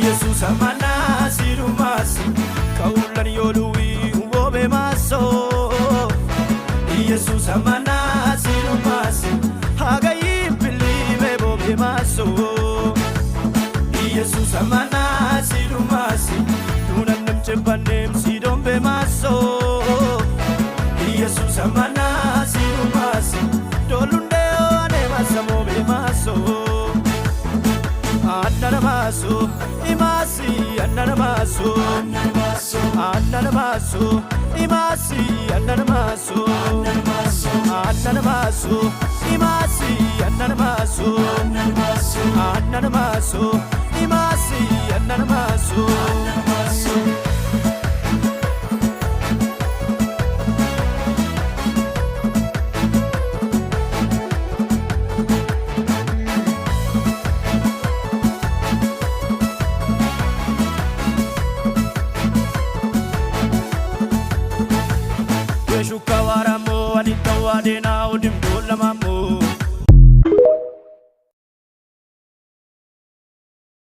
ኢየሱስ አማና ሲሩማስ ከሁለን ዮሉዊ ወቤ ማሶ ኢየሱስ አማና ሲሩማስ ሃጋይ ቢሊቤ ቦቤ ማሶ ኢየሱስ አማና ሲሩማስ ዱነንም ጭባንም ሲዶምቤ ማሶ ኢየሱስ አማና ሲሩማስ ዶሉንዴ ዋኔ ማሰሞ ቤ ማሶ Ananamasu, imasi, ananamasu, ananamasu, imasi, ananamasu, ananamasu, imasi, ananamasu, ananamasu, imasi, ananamasu. Shukawaramo, anitawadena, udim dolamamo.